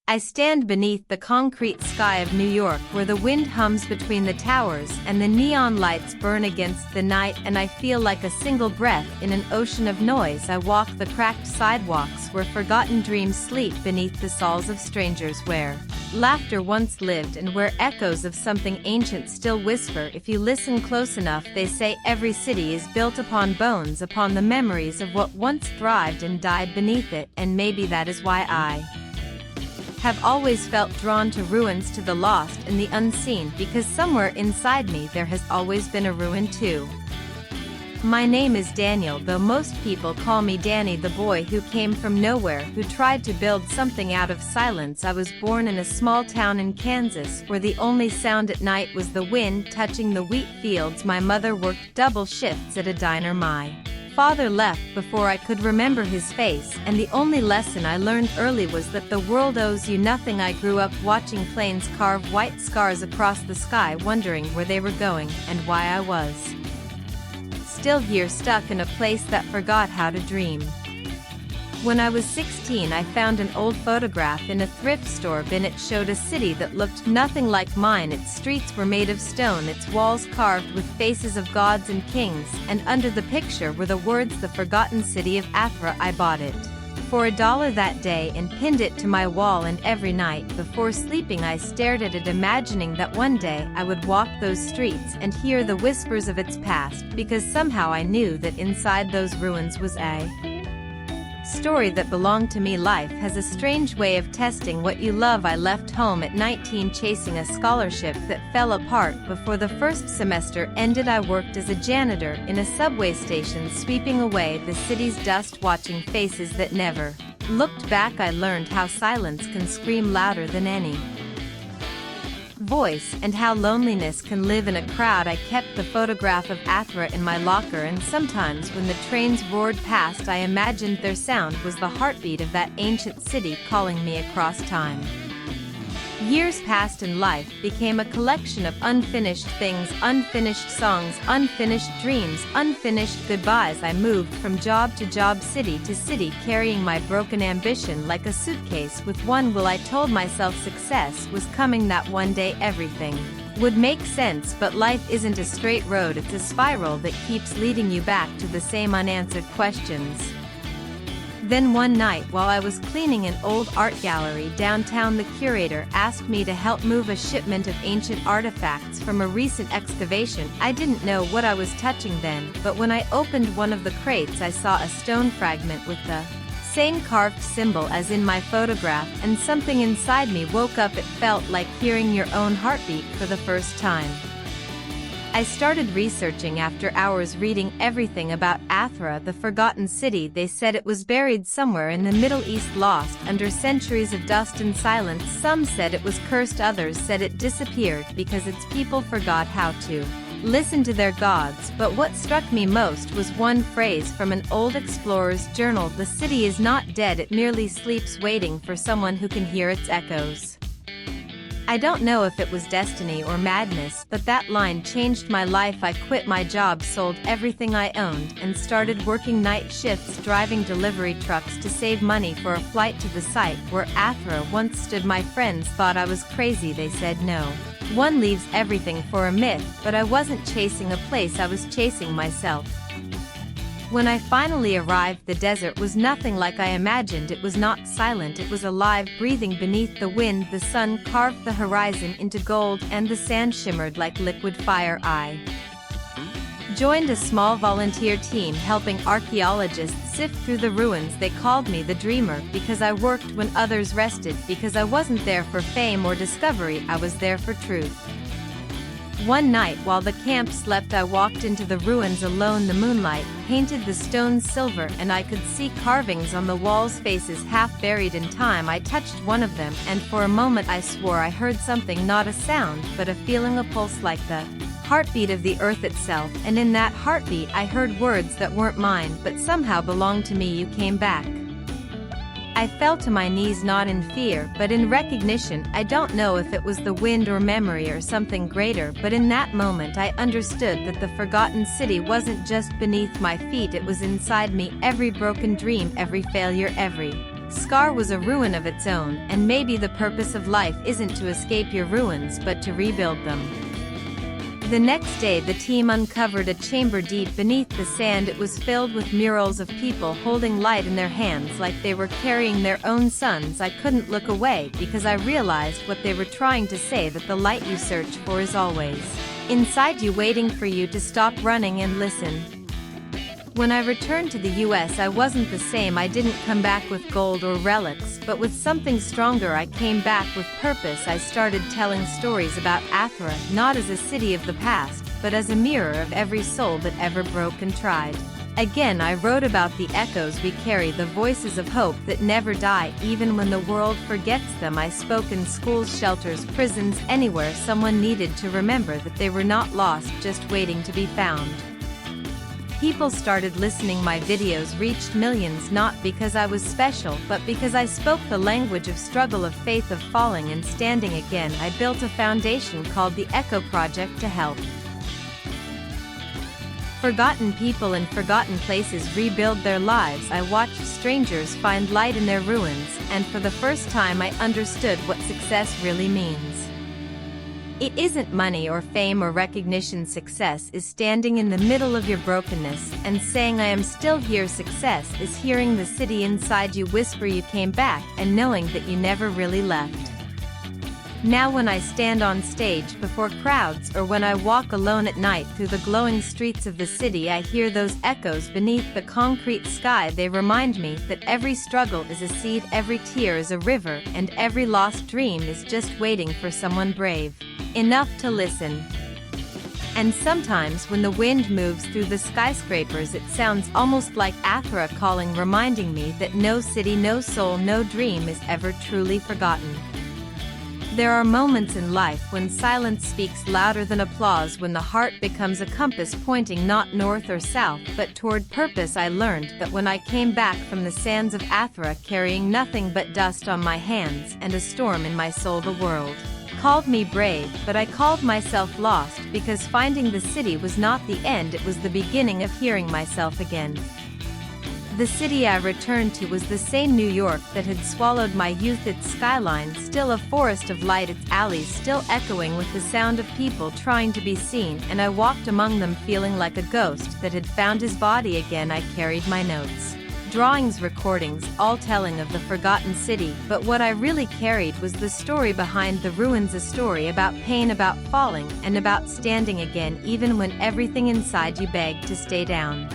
I stand beneath the concrete sky of New York where the wind hums between the towers and the neon lights burn against the night, and I feel like a single breath in an ocean of noise. I walk the cracked sidewalks where forgotten dreams sleep beneath the soles of strangers, where laughter once lived and where echoes of something ancient still whisper. If you listen close enough, they say every city is built upon bones, upon the memories of what once thrived and died beneath it, and maybe that is why I have always felt drawn to ruins, to the lost and the unseen, because somewhere inside me there has always been a ruin too. My name is Daniel, though most people call me Danny, the boy who came from nowhere, who tried to build something out of silence. I was born in a small town in Kansas where the only sound at night was the wind touching the wheat fields. My mother worked double shifts at a diner. My father left before I could remember his face, and the only lesson I learned early was that the world owes you nothing. I grew up watching planes carve white scars across the sky, wondering where they were going and why I was still here, stuck in a place that forgot how to dream. When I was 16, I found an old photograph in a thrift store bin. It showed a city that looked nothing like mine. Its streets were made of stone, its walls carved with faces of gods and kings, and under the picture were the words, "The Forgotten City of Athra." I bought it for $1 that day and pinned it to my wall, and every night before sleeping I stared at it, imagining that one day I would walk those streets and hear the whispers of its past, because somehow I knew that inside those ruins was a story that belonged to me. Life has a strange way of testing what you love. I left home at 19, chasing a scholarship that fell apart before the first semester ended. I worked as a janitor in a subway station, sweeping away the city's dust, watching faces that never looked back. I learned how silence can scream louder than any voice, and how loneliness can live in a crowd. I kept the photograph of Athra in my locker, and sometimes when the trains roared past, I imagined their sound was the heartbeat of that ancient city calling me across time. Years passed and life became a collection of unfinished things, unfinished songs, unfinished dreams, unfinished goodbyes. I moved from job to job, city to city, carrying my broken ambition like a suitcase with one will. I told myself success was coming, that one day everything would make sense, but life isn't a straight road, it's a spiral that keeps leading you back to the same unanswered questions. Then one night, while I was cleaning an old art gallery downtown, the curator asked me to help move a shipment of ancient artifacts from a recent excavation. I didn't know what I was touching then, but when I opened one of the crates I saw a stone fragment with the same carved symbol as in my photograph, and something inside me woke up. It felt like hearing your own heartbeat for the first time. I started researching after hours, reading everything about Athra, the forgotten city. They said it was buried somewhere in the Middle East, lost under centuries of dust and silence. Some said it was cursed, others said it disappeared because its people forgot how to listen to their gods. But what struck me most was one phrase from an old explorer's journal: "The city is not dead, it merely sleeps, waiting for someone who can hear its echoes." I don't know if it was destiny or madness, but that line changed my life. I quit my job, sold everything I owned, and started working night shifts, driving delivery trucks to save money for a flight to the site where Athra once stood. My friends thought I was crazy. They said no one leaves everything for a myth, but I wasn't chasing a place, I was chasing myself. When I finally arrived, the desert was nothing like I imagined. It was not silent, it was alive, breathing beneath the wind. The sun carved the horizon into gold, and the sand shimmered like liquid fire. I joined a small volunteer team helping archaeologists sift through the ruins. They called me the dreamer because I worked when others rested, because I wasn't there for fame or discovery, I was there for truth. One night while the camp slept, I walked into the ruins alone. The moonlight painted the stones silver, and I could see carvings on the walls, faces half buried in time. I touched one of them, and for a moment I swore I heard something, not a sound, but a feeling, a pulse like the heartbeat of the earth itself. And in that heartbeat I heard words that weren't mine, but somehow belonged to me. "You came back." I fell to my knees, not in fear, but in recognition. I don't know if it was the wind or memory or something greater, but in that moment I understood that the forgotten city wasn't just beneath my feet, it was inside me. Every broken dream, every failure, every Scar was a ruin of its own, and maybe the purpose of life isn't to escape your ruins but to rebuild them. The next day the team uncovered a chamber deep beneath the sand. It was filled with murals of people holding light in their hands like they were carrying their own suns. I couldn't look away because I realized what they were trying to say, that the light you search for is always inside you, waiting for you to stop running and listen. When I returned to the US, I wasn't the same. I didn't come back with gold or relics, but with something stronger. I came back with purpose. I started telling stories about Athra, not as a city of the past, but as a mirror of every soul that ever broke and tried. Again, I wrote about the echoes we carry, the voices of hope that never die, even when the world forgets them. I spoke in schools, shelters, prisons, anywhere someone needed to remember that they were not lost, just waiting to be found. People started listening. My videos reached millions, not because I was special, but because I spoke the language of struggle, of faith, of falling and standing again. I built a foundation called the Echo Project to help forgotten people in forgotten places rebuild their lives. I watched strangers find light in their ruins, and for the first time I understood what success really means. It isn't money or fame or recognition. Success is standing in the middle of your brokenness and saying, I am still here. Success is hearing the city inside you whisper you came back, and knowing that you never really left. Now when I stand on stage before crowds, or when I walk alone at night through the glowing streets of the city, I hear those echoes beneath the concrete sky. They remind me that every struggle is a seed, every tear is a river, and every lost dream is just waiting for someone brave enough to listen. And sometimes when the wind moves through the skyscrapers, it sounds almost like Athra calling, reminding me that no city, no soul, no dream is ever truly forgotten. There are moments in life when silence speaks louder than applause, when the heart becomes a compass pointing not north or south but toward purpose. I learned that when I came back from the sands of Athra carrying nothing but dust on my hands and a storm in my soul, the world called me brave, but I called myself lost, because finding the city was not the end, it was the beginning of hearing myself again. The city I returned to was the same New York that had swallowed my youth, its skyline still a forest of light, its alleys still echoing with the sound of people trying to be seen, and I walked among them feeling like a ghost that had found his body again. I carried my notes, drawings, recordings, all telling of the forgotten city, but what I really carried was the story behind the ruins, a story about pain, about falling, and about standing again even when everything inside you begged to stay down.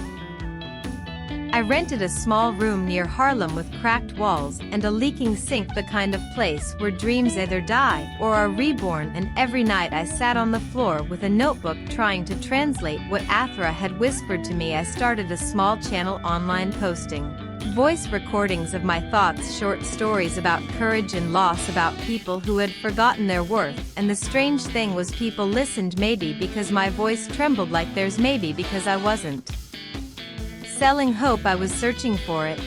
I rented a small room near Harlem with cracked walls and a leaking sink, the kind of place where dreams either die or are reborn, and every night I sat on the floor with a notebook trying to translate what Athra had whispered to me. I started a small channel online, posting voice recordings of my thoughts, short stories about courage and loss, about people who had forgotten their worth, and the strange thing was people listened, maybe because my voice trembled like theirs, maybe because I wasn't selling hope, I was searching for it.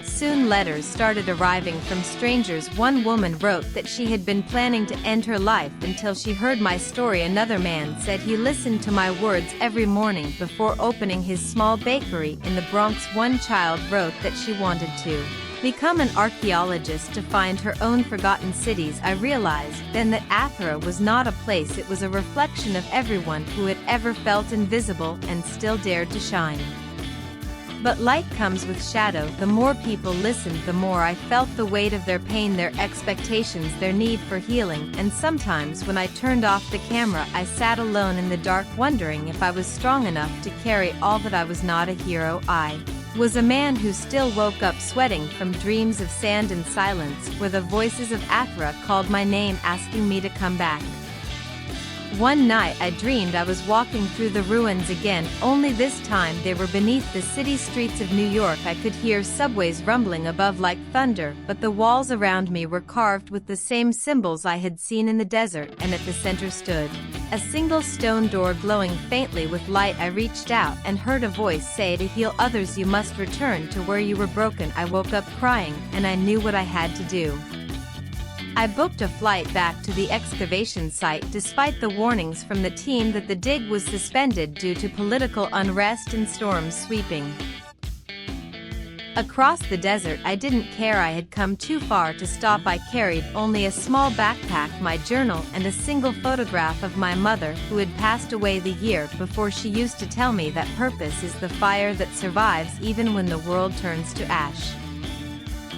Soon letters started arriving from strangers. One woman wrote that she had been planning to end her life until she heard my story. Another man said he listened to my words every morning before opening his small bakery in the Bronx. One child wrote that she wanted to become an archaeologist to find her own forgotten cities. I realized then that Athra was not a place, it was a reflection of everyone who had ever felt invisible and still dared to shine. But light comes with shadow. The more people listened, the more I felt the weight of their pain, their expectations, their need for healing. And sometimes when I turned off the camera, I sat alone in the dark, wondering if I was strong enough to carry all that. I was not a hero. I was a man who still woke up sweating from dreams of sand and silence, where the voices of Athra called my name, asking me to come back. One night I dreamed I was walking through the ruins again, only this time they were beneath the city streets of New York. I could hear subways rumbling above like thunder, but the walls around me were carved with the same symbols I had seen in the desert, and at the center stood a single stone door glowing faintly with light. I reached out and heard a voice say, to heal others you must return to where you were broken. I woke up crying, and I knew what I had to do. I booked a flight back to the excavation site despite the warnings from the team that the dig was suspended due to political unrest and storms sweeping Across the desert I didn't care, I had come too far to stop. I carried only a small backpack, my journal, and a single photograph of my mother, who had passed away the year before. She used to tell me that purpose is the fire that survives even when the world turns to ash.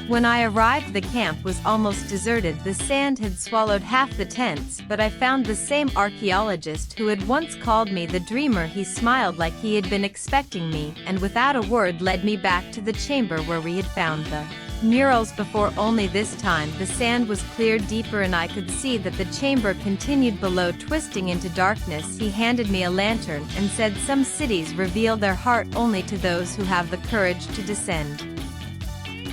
When I arrived, the camp was almost deserted. The sand had swallowed half the tents, but I found the same archaeologist who had once called me the dreamer. He smiled like he had been expecting me, and without a word led me back to the chamber where we had found the murals before. Only this time the sand was cleared deeper and I could see that the chamber continued below, twisting into darkness. He handed me a lantern and said, "Some cities reveal their heart only to those who have the courage to descend."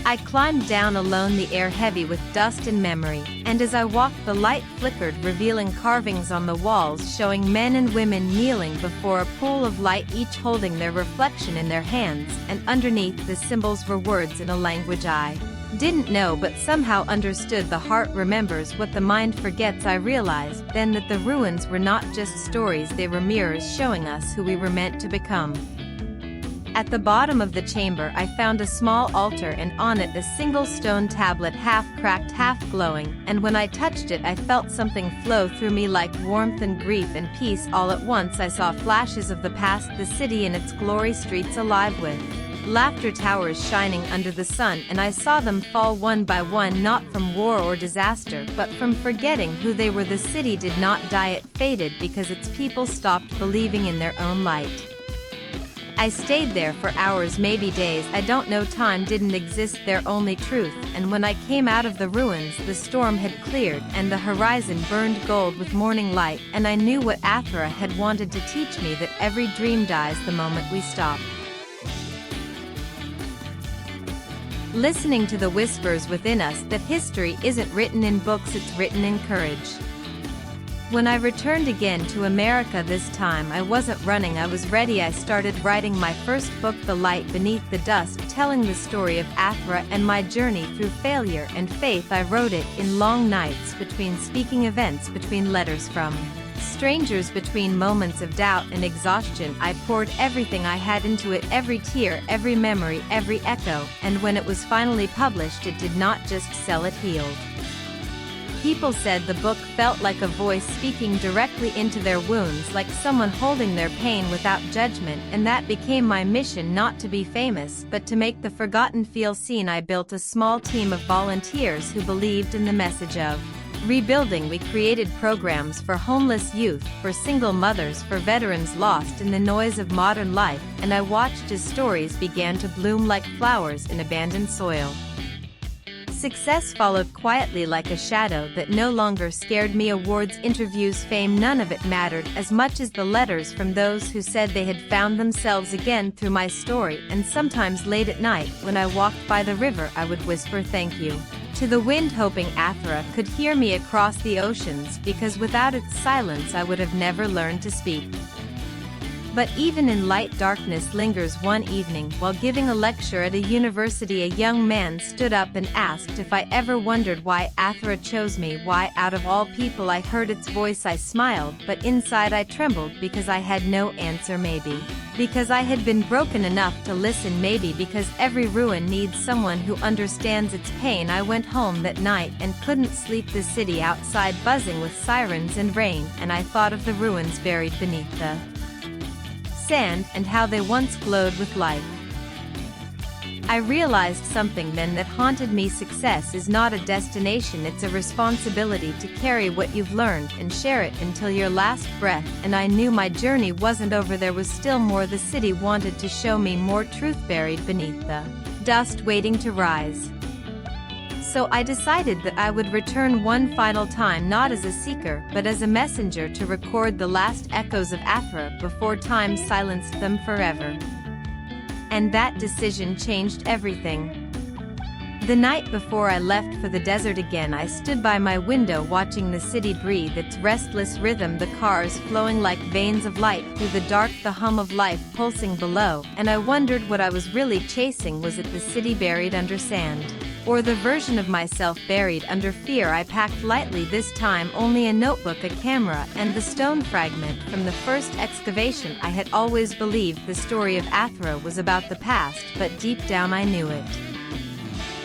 I climbed down alone, the air heavy with dust and memory, and as I walked the light flickered, revealing carvings on the walls showing men and women kneeling before a pool of light, each holding their reflection in their hands, and underneath the symbols were words in a language I didn't know but somehow understood. The heart remembers what the mind forgets. I realized then that the ruins were not just stories, they were mirrors showing us who we were meant to become. At the bottom of the chamber I found a small altar, and on it a single stone tablet, half cracked, half glowing, and when I touched it I felt something flow through me like warmth and grief and peace. All at once I saw flashes of the past, the city in its glory, streets alive with laughter, towers shining under the sun, and I saw them fall one by one, not from war or disaster, but from forgetting who they were. The city did not die, it faded because its people stopped believing in their own light. I stayed there for hours, maybe days, I don't know. Time didn't exist there, only truth, and when I came out of the ruins the storm had cleared and the horizon burned gold with morning light, and I knew what Athra had wanted to teach me, that every dream dies the moment we stop listening to the whispers within us, that history isn't written in books, it's written in courage. When I returned again to America, this time I wasn't running, I was ready. I started writing my first book, The Light Beneath the Dust, telling the story of Athra and my journey through failure and faith. I wrote it in long nights, between speaking events, between letters from strangers, between moments of doubt and exhaustion. I poured everything I had into it, every tear, every memory, every echo, and when it was finally published it did not just sell, it healed. People said the book felt like a voice speaking directly into their wounds, like someone holding their pain without judgment, and that became my mission, not to be famous, but to make the forgotten feel seen. I built a small team of volunteers who believed in the message of rebuilding. We created programs for homeless youth, for single mothers, for veterans lost in the noise of modern life, and I watched as stories began to bloom like flowers in abandoned soil. Success followed quietly like a shadow that no longer scared me. Awards, interviews, fame, none of it mattered as much as the letters from those who said they had found themselves again through my story. And sometimes late at night, when I walked by the river, I would whisper thank you to the wind, hoping Athra could hear me across the oceans, because without its silence I would have never learned to speak. But even in light, darkness lingers. One evening, while giving a lecture at a university, a young man stood up and asked if I ever wondered why Athra chose me, why out of all people. I heard its voice. I smiled, but inside I trembled, because I had no answer. Maybe because I had been broken enough to listen, maybe because every ruin needs someone who understands its pain. I went home that night and couldn't sleep, the city outside buzzing with sirens and rain, and I thought of the ruins buried beneath the sand, and how they once glowed with life. I realized something then that haunted me. Success is not a destination, it's a responsibility to carry what you've learned and share it until your last breath. And I knew my journey wasn't over, there was still more. The city wanted to show me more truth buried beneath the dust, waiting to rise. So I decided that I would return one final time, not as a seeker, but as a messenger, to record the last echoes of Athra before time silenced them forever. And that decision changed everything. The night before I left for the desert again, I stood by my window watching the city breathe its restless rhythm, the cars flowing like veins of light through the dark, the hum of life pulsing below, and I wondered what I was really chasing. Was it the city buried under sand? Or the version of myself buried under fear I packed lightly, this time only a notebook, a camera, and the stone fragment from the first excavation. I had always believed the story of Athra was about the past, but deep down I knew it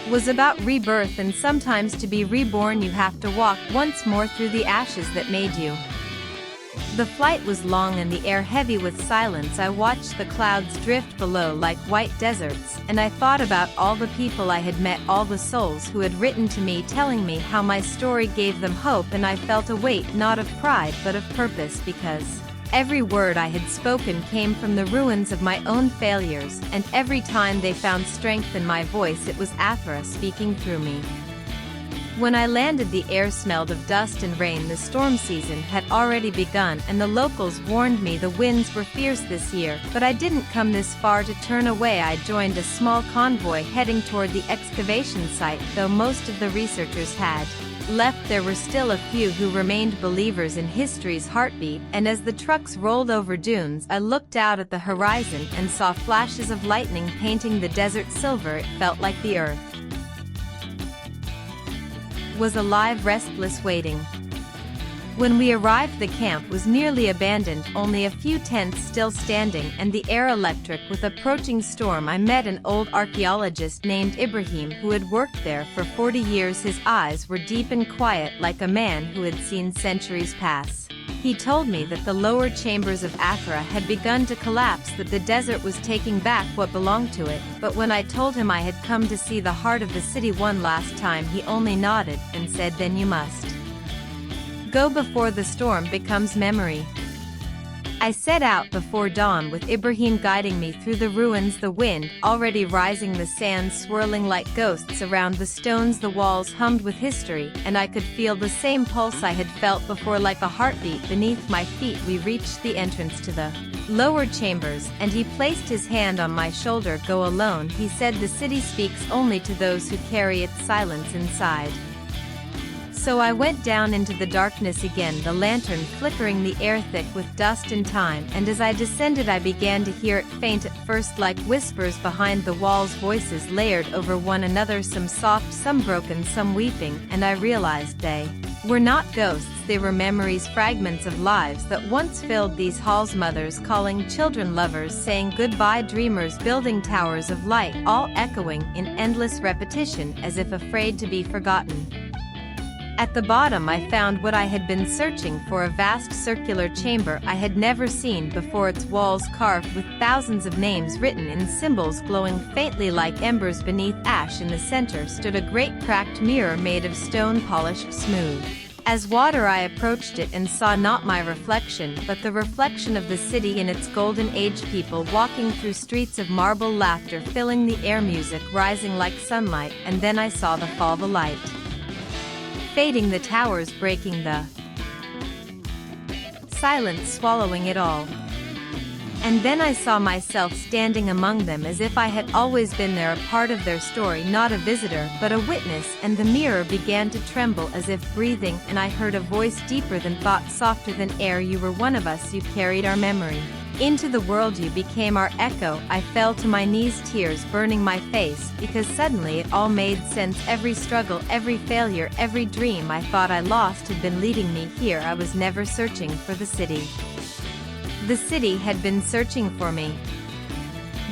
was about rebirth, and sometimes to be reborn you have to walk once more through the ashes that made you. The flight was long and the air heavy with silence. I watched the clouds drift below like white deserts, and I thought about all the people I had met, all the souls who had written to me telling me how my story gave them hope, and I felt a weight not of pride but of purpose, because every word I had spoken came from the ruins of my own failures, and every time they found strength in my voice it was Athra speaking through me. When I landed, the air smelled of dust and rain. The storm season had already begun, and the locals warned me the winds were fierce this year, but I didn't come this far to turn away. I joined a small convoy heading toward the excavation site. Though most of the researchers had left, there were still a few who remained believers in history's heartbeat, and as the trucks rolled over dunes, I looked out at the horizon and saw flashes of lightning painting the desert silver. It felt like the earth was alive, restless, waiting. When we arrived, the camp was nearly abandoned, only a few tents still standing, and the air electric with approaching storm. I met an old archaeologist named Ibrahim who had worked there for 40 years. His eyes were deep and quiet, like a man who had seen centuries pass. He told me that the lower chambers of Athra had begun to collapse, that the desert was taking back what belonged to it. But when I told him I had come to see the heart of the city one last time, he only nodded and said, "Then you must go before the storm becomes memory." I set out before dawn with Ibrahim guiding me through the ruins, the wind already rising, the sand swirling like ghosts around the stones. The walls hummed with history, and I could feel the same pulse I had felt before, like a heartbeat beneath my feet. We reached the entrance to the lower chambers, and he placed his hand on my shoulder. "Go alone," he said. "The city speaks only to those who carry its silence inside." So I went down into the darkness again, the lantern flickering, the air thick with dust and time, and as I descended I began to hear it, faint at first like whispers behind the walls, voices layered over one another, some soft, some broken, some weeping, and I realized they were not ghosts, they were memories, fragments of lives that once filled these halls, mothers calling children, lovers saying goodbye, dreamers building towers of light, all echoing in endless repetition as if afraid to be forgotten. At the bottom I found what I had been searching for, a vast circular chamber I had never seen before, its walls carved with thousands of names written in symbols glowing faintly like embers. Beneath ash in the center stood a great cracked mirror made of stone, polished smooth as water. I approached it and saw not my reflection, but the reflection of the city in its golden age, people walking through streets of marble, laughter filling the air, music rising like sunlight, and then I saw the fall, the light fading, the towers breaking, the silence swallowing it all. And then I saw myself standing among them as if I had always been there, a part of their story, not a visitor, but a witness, and the mirror began to tremble as if breathing, and I heard a voice deeper than thought, softer than air. "You were one of us, you carried our memory into the world, you became our echo." I fell to my knees, tears burning my face, because suddenly it all made sense. Every struggle, every failure, every dream I thought I lost had been leading me here. I was never searching for the city. The city had been searching for me.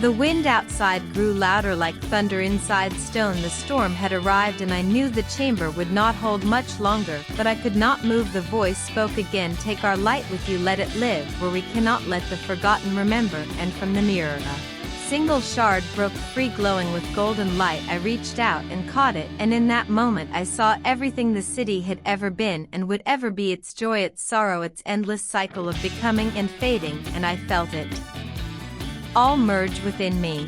The wind outside grew louder like thunder inside stone. The storm had arrived and I knew the chamber would not hold much longer, but I could not move. The voice spoke again, "Take our light with you, let it live where we cannot let the forgotten remember." And from the mirror a single shard broke free, glowing with golden light. I reached out and caught it, and in that moment I saw everything the city had ever been and would ever be, its joy, its sorrow, its endless cycle of becoming and fading, and I felt it all merge within me.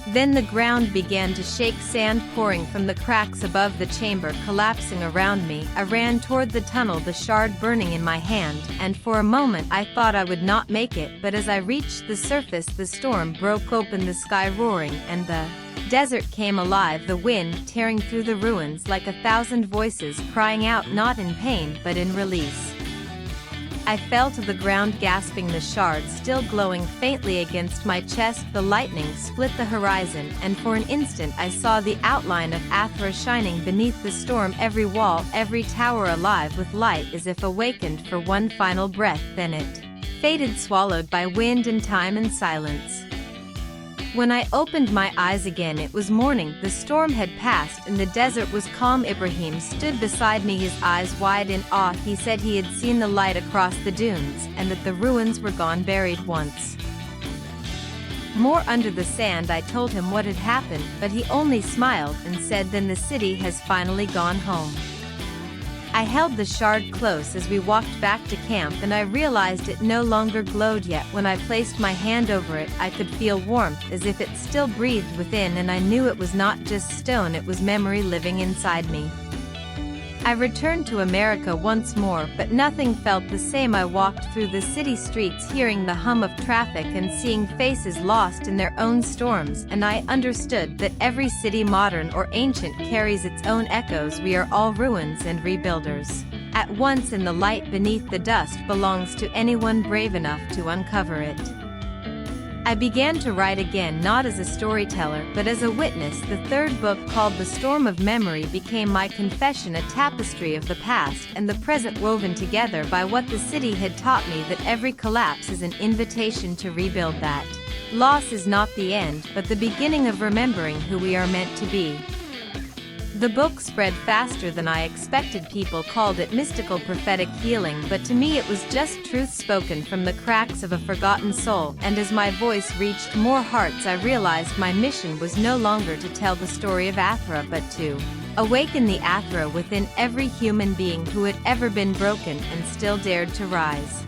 Then the ground began to shake, sand pouring from the cracks above, the chamber collapsing around me. I ran toward the tunnel, the shard burning in my hand, and for a moment I thought I would not make it, but as I reached the surface the storm broke open, the sky roaring, and the desert came alive, the wind tearing through the ruins like 1,000 voices crying out, not in pain but in release. I fell to the ground gasping, the shards still glowing faintly against my chest. The lightning split the horizon, and for an instant I saw the outline of Athra shining beneath the storm, every wall, every tower alive with light as if awakened for one final breath. Then it faded, swallowed by wind and time and silence. When I opened my eyes again, it was morning. The storm had passed and the desert was calm. Ibrahim stood beside me, his eyes wide in awe. He said he had seen the light across the dunes and that the ruins were gone, buried once more under the sand. I told him what had happened, but he only smiled and said, "Then the city has finally gone home." I held the shard close as we walked back to camp, and I realized it no longer glowed yet. When I placed my hand over it, I could feel warmth as if it still breathed within, and I knew it was not just stone, it was memory living inside me. I returned to America once more, but nothing felt the same. I walked through the city streets, hearing the hum of traffic and seeing faces lost in their own storms, and I understood that every city, modern or ancient, carries its own echoes. We are all ruins and rebuilders at once, and the light beneath the dust belongs to anyone brave enough to uncover it. I began to write again, not as a storyteller, but as a witness. The third book, called The Storm of Memory, became my confession, a tapestry of the past and the present woven together by what the city had taught me, that every collapse is an invitation to rebuild, that loss is not the end, but the beginning of remembering who we are meant to be. The book spread faster than I expected. People called it mystical, prophetic healing, but to me it was just truth spoken from the cracks of a forgotten soul. And as my voice reached more hearts, I realized my mission was no longer to tell the story of Athra, but to awaken the Athra within every human being who had ever been broken and still dared to rise.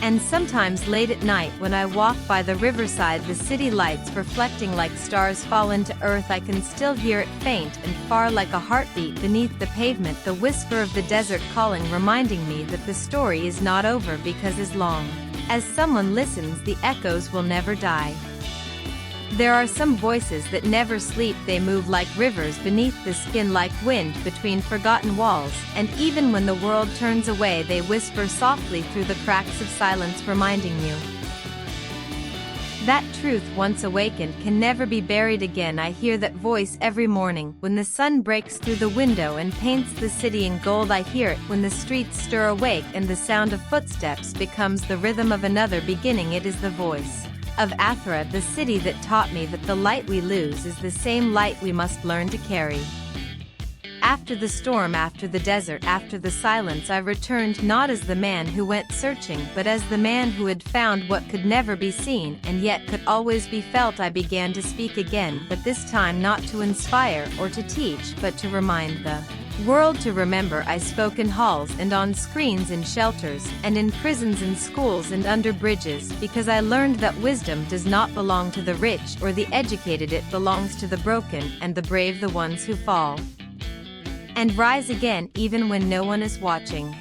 And sometimes late at night, when I walk by the riverside, the city lights reflecting like stars fall into earth, I can still hear it faint and far, like a heartbeat beneath the pavement, the whisper of the desert calling, reminding me that the story is not over, because as long as someone listens, the echoes will never die. There are some voices that never sleep. They move like rivers beneath the skin, like wind between forgotten walls, and even when the world turns away, they whisper softly through the cracks of silence, reminding you that truth once awakened can never be buried again. I hear that voice every morning when the sun breaks through the window and paints the city in gold. I hear it when the streets stir awake and the sound of footsteps becomes the rhythm of another beginning. It is the voice of Athra, the city that taught me that the light we lose is the same light we must learn to carry. After the storm, after the desert, after the silence, I returned, not as the man who went searching, but as the man who had found what could never be seen and yet could always be felt. I began to speak again, but this time not to inspire or to teach, but to remind the world to remember. I spoke in halls and on screens, in shelters and in prisons, in schools and under bridges, because I learned that wisdom does not belong to the rich or the educated, it belongs to the broken and the brave, the ones who fall and rise again even when no one is watching.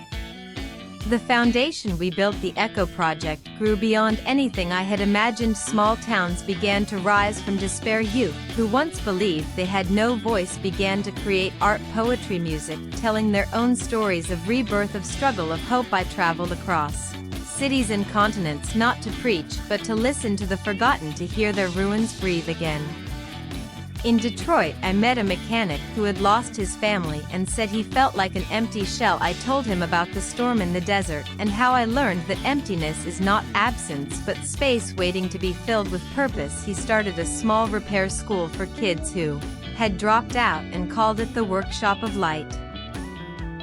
The foundation we built, the Echo Project, grew beyond anything I had imagined. Small towns began to rise from despair. Youth who once believed they had no voice began to create art, poetry, music, telling their own stories of rebirth, of struggle, of hope. I traveled across cities and continents, not to preach, but to listen to the forgotten, to hear their ruins breathe again. In Detroit, I met a mechanic who had lost his family and said he felt like an empty shell. I told him about the storm in the desert and how I learned that emptiness is not absence but space waiting to be filled with purpose. He started a small repair school for kids who had dropped out and called it the Workshop of Light.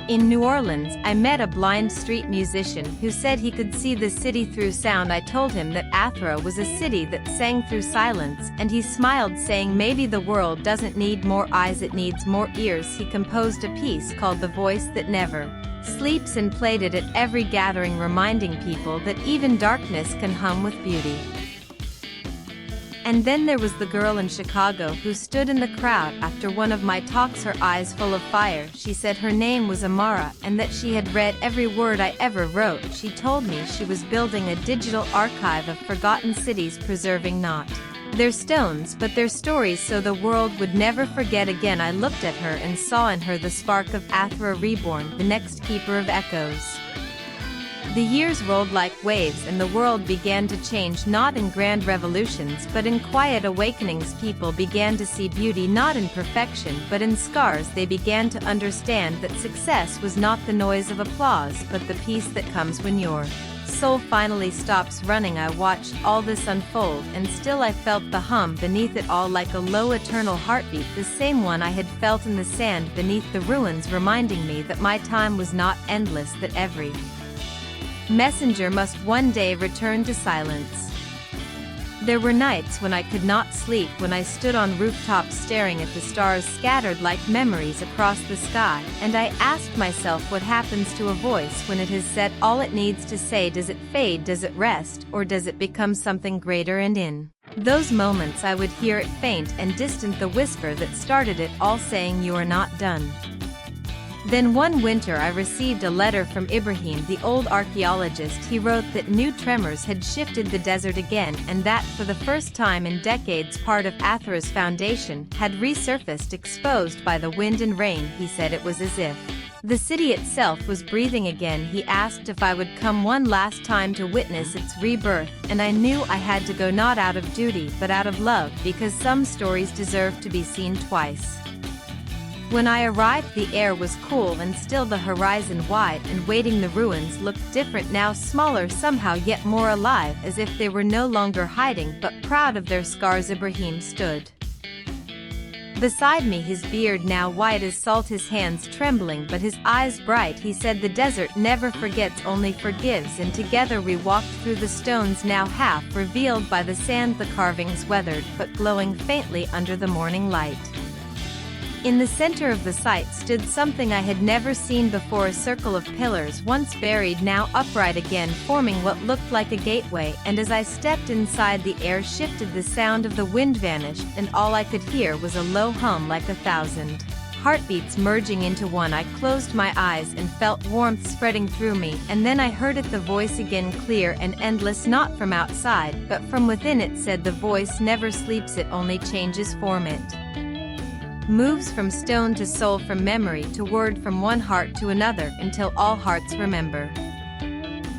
In New Orleans, I met a blind street musician who said he could see the city through sound. I told him that Athra was a city that sang through silence, and he smiled, saying, "Maybe the world doesn't need more eyes, it needs more ears." He composed a piece called The Voice That Never Sleeps and played it at every gathering, reminding people that even darkness can hum with beauty. And then there was the girl in Chicago who stood in the crowd after one of my talks, her eyes full of fire. She said her name was Amara and that she had read every word I ever wrote. She told me she was building a digital archive of forgotten cities, preserving not their stones but their stories so the world would never forget again. I looked at her and saw in her the spark of Athra reborn, the next keeper of echoes. The years rolled like waves and the world began to change, not in grand revolutions but in quiet awakenings. People began to see beauty not in perfection but in scars. They began to understand that success was not the noise of applause but the peace that comes when your soul finally stops running. I watched all this unfold and still I felt the hum beneath it all, like a low eternal heartbeat, the same one I had felt in the sand beneath the ruins, reminding me that my time was not endless, that every messenger must one day return to silence. There were nights when I could not sleep, when I stood on rooftops staring at the stars scattered like memories across the sky, and I asked myself, what happens to a voice when it has said all it needs to say? Does it fade, does it rest, or does it become something greater? And in those moments I would hear it, faint and distant, the whisper that started it all, saying, "You are not done." Then one winter I received a letter from Ibrahim, the old archaeologist. He wrote that new tremors had shifted the desert again, and that for the first time in decades part of Athra's foundation had resurfaced, exposed by the wind and rain. He said it was as if the city itself was breathing again. He asked if I would come one last time to witness its rebirth, and I knew I had to go, not out of duty but out of love, because some stories deserve to be seen twice. When I arrived, the air was cool and still, the horizon wide and waiting. The ruins looked different now, smaller somehow, yet more alive, as if they were no longer hiding but proud of their scars. Ibrahim stood beside me, his beard now white as salt, his hands trembling but his eyes bright. He said, "The desert never forgets, only forgives." And together we walked through the stones, now half revealed by the sand, the carvings weathered but glowing faintly under the morning light. In the center of the site stood something I had never seen before, a circle of pillars, once buried now upright again, forming what looked like a gateway. And as I stepped inside, the air shifted, the sound of the wind vanished, and all I could hear was a low hum, like 1,000 heartbeats merging into one. I closed my eyes and felt warmth spreading through me, and then I heard it, the voice again, clear and endless, not from outside but from within. It said, "The voice never sleeps, it only changes form. It moves from stone to soul, from memory to word, from one heart to another, until all hearts remember."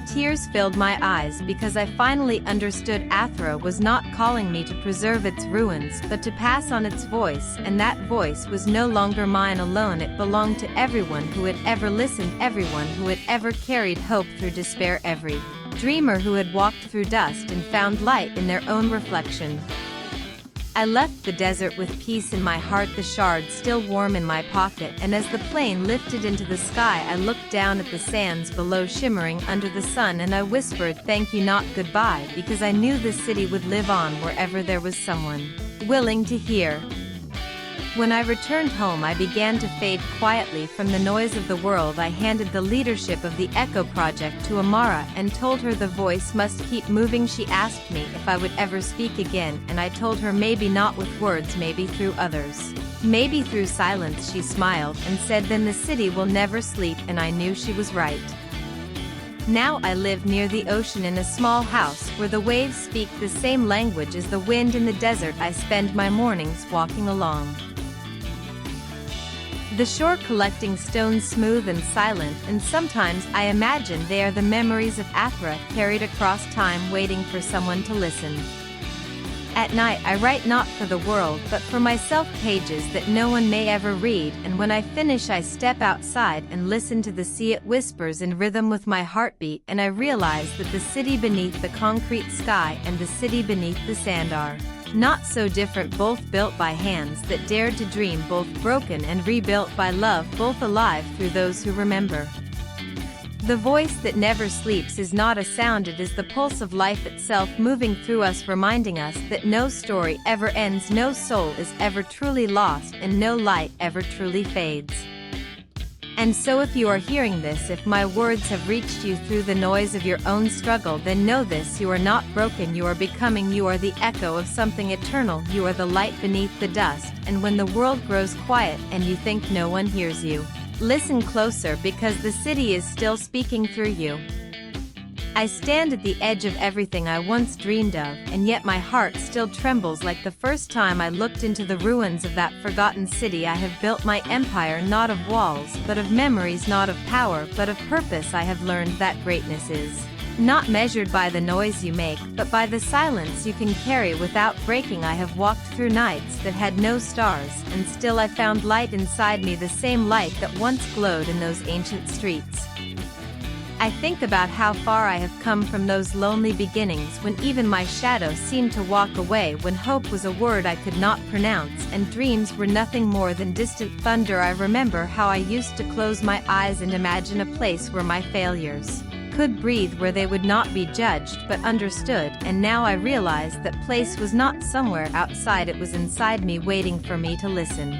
Tears filled my eyes because I finally understood. Athra was not calling me to preserve its ruins but to pass on its voice, and that voice was no longer mine alone. It belonged to everyone who had ever listened, everyone who had ever carried hope through despair, every dreamer who had walked through dust and found light in their own reflection. I left the desert with peace in my heart, the shards still warm in my pocket, and as the plane lifted into the sky I looked down at the sands below, shimmering under the sun, and I whispered, "Thank you, not goodbye," because I knew the city would live on wherever there was someone willing to hear. When I returned home, I began to fade quietly from the noise of the world. I handed the leadership of the Echo Project to Amara and told her the voice must keep moving. She asked me if I would ever speak again, and I told her maybe not with words, maybe through others, maybe through silence. She smiled and said, "Then the city will never sleep," and I knew she was right. Now I live near the ocean in a small house where the waves speak the same language as the wind in the desert. I spend my mornings walking along the shore, collecting stones smooth and silent, and sometimes I imagine they are the memories of Athra carried across time, waiting for someone to listen. At night I write not for the world but for myself, pages that no one may ever read, and when I finish I step outside and listen to the sea. It whispers in rhythm with my heartbeat, and I realize that the city beneath the concrete sky and the city beneath the sand are not so different, both built by hands that dared to dream, both broken and rebuilt by love, both alive through those who remember. The voice that never sleeps is not a sound, it is the pulse of life itself moving through us, reminding us that no story ever ends, no soul is ever truly lost, and no light ever truly fades. And so if you are hearing this, if my words have reached you through the noise of your own struggle, then know this: you are not broken, you are becoming, you are the echo of something eternal, you are the light beneath the dust. And when the world grows quiet and you think no one hears you, listen closer, because the city is still speaking through you. I stand at the edge of everything I once dreamed of, and yet my heart still trembles like the first time I looked into the ruins of that forgotten city. I have built my empire not of walls, but of memories, not of power, but of purpose. I have learned that greatness is not measured by the noise you make, but by the silence you can carry without breaking. I have walked through nights that had no stars, and still I found light inside me, the same light that once glowed in those ancient streets. I think about how far I have come from those lonely beginnings when even my shadow seemed to walk away, when hope was a word I could not pronounce and dreams were nothing more than distant thunder. I remember how I used to close my eyes and imagine a place where my failures could breathe, where they would not be judged but understood, and now I realize that place was not somewhere outside, it was inside me, waiting for me to listen.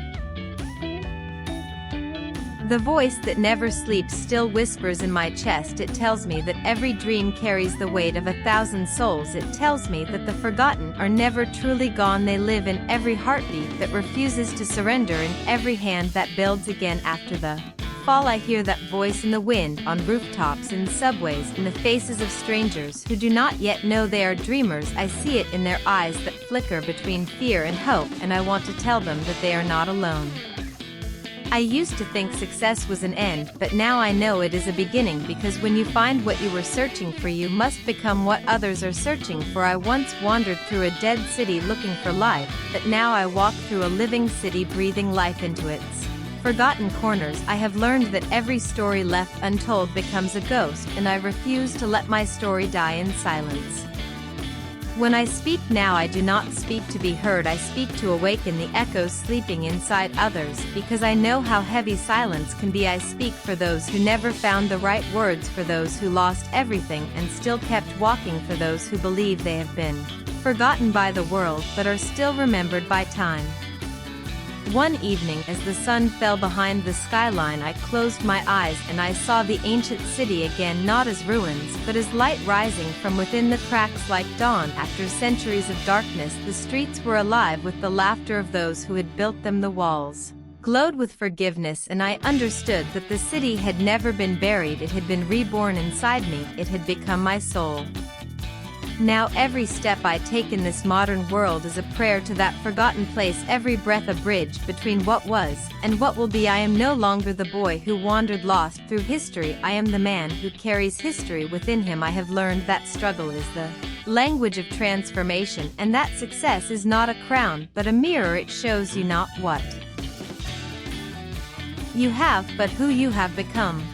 The voice that never sleeps still whispers in my chest. It tells me that every dream carries the weight of 1,000 souls. It tells me that the forgotten are never truly gone. They live in every heartbeat that refuses to surrender, in every hand that builds again after the fall. I hear that voice in the wind, on rooftops, in subways, in the faces of strangers who do not yet know they are dreamers. I see it in their eyes that flicker between fear and hope, and I want to tell them that they are not alone. I used to think success was an end, but now I know it is a beginning, because when you find what you were searching for, you must become what others are searching for. I once wandered through a dead city looking for life, but now I walk through a living city, breathing life into its forgotten corners. I have learned that every story left untold becomes a ghost, and I refuse to let my story die in silence. When I speak now, I do not speak to be heard. I speak to awaken the echoes sleeping inside others, because I know how heavy silence can be. I speak for those who never found the right words, for those who lost everything and still kept walking, for those who believe they have been forgotten by the world but are still remembered by time. One evening, as the sun fell behind the skyline, I closed my eyes and I saw the ancient city again, not as ruins, but as light rising from within the cracks like dawn. After centuries of darkness, the streets were alive with the laughter of those who had built them. The walls glowed with forgiveness, and I understood that the city had never been buried. It had been reborn inside me. It had become my soul. Now every step I take in this modern world is a prayer to that forgotten place, every breath a bridge between what was and what will be. I am no longer the boy who wandered lost through history. I am the man who carries history within him. I have learned that struggle is the language of transformation, and that success is not a crown but a mirror. It shows you not what you have, but who you have become.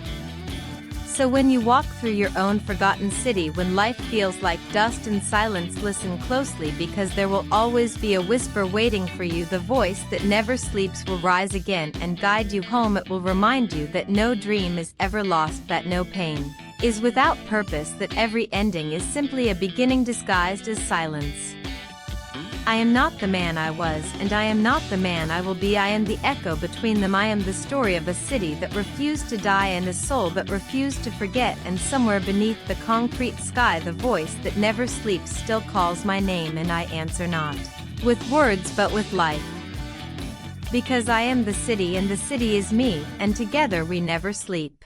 So when you walk through your own forgotten city, when life feels like dust and silence, listen closely, because there will always be a whisper waiting for you. The voice that never sleeps will rise again and guide you home. It will remind you that no dream is ever lost, that no pain is without purpose, that every ending is simply a beginning disguised as silence. I am not the man I was, and I am not the man I will be. I am the echo between them. I am the story of a city that refused to die and a soul that refused to forget, and somewhere beneath the concrete sky, the voice that never sleeps still calls my name, and I answer not with words but with life. Because I am the city and the city is me, and together we never sleep.